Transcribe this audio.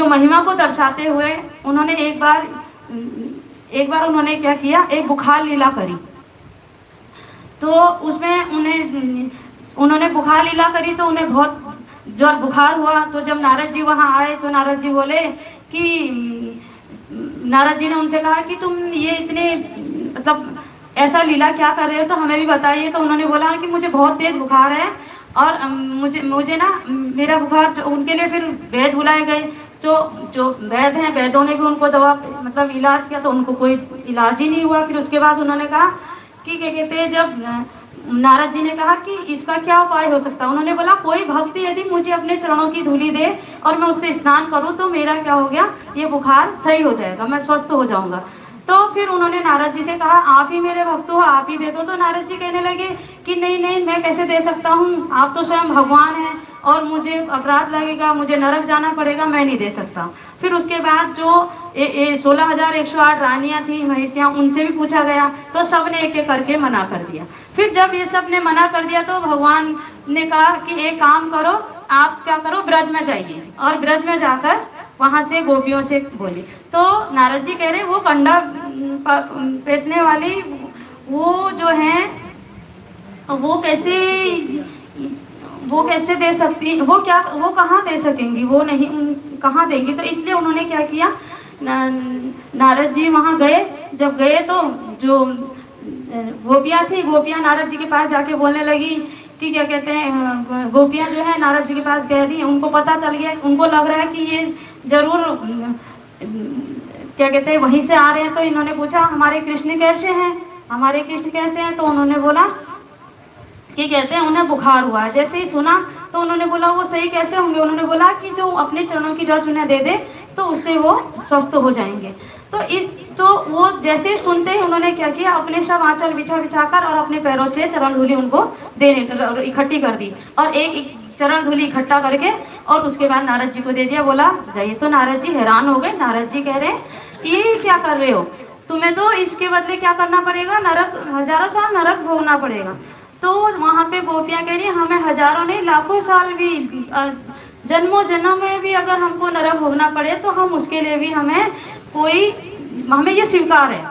जो महिमा को दर्शाते हुए उन्होंने एक बार उन्होंने क्या किया, एक बुखार लीला करी। तो उसमें उन्होंने बुखार लीला करी तो उन्हें बहुत जोर बुखार हुआ। तो जब नारद जी वहाँ आए तो नारद जी बोले कि नारद जी ने उनसे कहा कि तुम ये इतने मतलब ऐसा लीला क्या कर रहे हो, तो हमें भी बताइए। तो उन्होंने बोला कि मुझे बहुत तेज बुखार है और मुझे ना मेरा बुखार, उनके लिए फिर वैद्य बुलाए गए। जो वैद्य हैं, वैद्यों ने भी उनको दवा मतलब इलाज किया तो उनको कोई इलाज ही नहीं हुआ। फिर उसके बाद उन्होंने कहा कि क्या कहते हैं, जब नारद जी ने कहा कि इसका क्या उपाय हो सकता है, उन्होंने बोला कोई भक्ति यदि मुझे अपने चरणों की धूली दे और मैं उससे स्नान करूं तो मेरा क्या हो गया, ये बुखार सही हो जाएगा, मैं स्वस्थ हो जाऊंगा। तो फिर उन्होंने नारद जी से कहा आप ही मेरे भक्त हो, आप ही दे दो। तो नारद जी कहने लगे कि नहीं नहीं, मैं कैसे दे सकता हूँ, आप तो स्वयं भगवान हैं और मुझे अपराध लगेगा, मुझे नरक जाना पड़ेगा, मैं नहीं दे सकता। फिर उसके बाद जो 16,108 रानियां थी, महिषियां, उनसे भी पूछा गया तो सब ने एक एक करके मना कर दिया। फिर जब ये सब ने मना कर दिया तो भगवान ने कहा कि एक काम करो, आप क्या करो, ब्रज में जाइए और ब्रज में जाकर वहां से गोपियों से बोले। तो नारद जी कह रहे वो कंडा पेटने वाली वो जो है वो कैसे दे सकती, वो कहाँ दे सकेंगी, वो नहीं कहाँ देंगी। तो इसलिए उन्होंने क्या किया, नारद जी वहाँ गए। जब गए तो जो गोपियाँ थी, गोपियाँ नारद जी के पास जाके बोलने लगी कि क्या कहते हैं, गोपियाँ जो है नारद जी के पास गए रही, उनको पता चल गया, उनको लग रहा है कि ये जरूर क्या कहते हैं वहीं से आ रहे हैं। तो इन्होंने पूछा हमारे कृष्ण कैसे हैं, हमारे कृष्ण कैसे हैं। तो उन्होंने बोला कि कहते हैं उन्हें बुखार हुआ है। जैसे ही सुना तो उन्होंने बोला वो सही कैसे होंगे, उन्होंने बोला कि जो अपने चरणों की रज उन्हें दे दे तो उससे वो स्वस्थ हो जाएंगे। तो वो जैसे ही सुनते ही उन्होंने क्या किया, अपने सब आंचल बिछाकर और अपने पैरों से चरण धूलि उनको देने इकट्ठी कर दी और एक चरण धूलि इकट्ठा करके और उसके बाद नारद जी को दे दिया, बोला जाइए। तो नारद जी हैरान हो गए। नारद जी कह रहे हैं ये क्या कर रहे हो, तुम्हें तो इसके बदले क्या करना पड़ेगा, नरक, हजारों साल नरक भोगना पड़ेगा। तो वहाँ पे गोपियाँ कह रही हमें हजारों नहीं लाखों साल भी, जन्मों जन्म में भी अगर हमको नरक भोगना पड़े तो हम उसके लिए भी हमें ये स्वीकार है।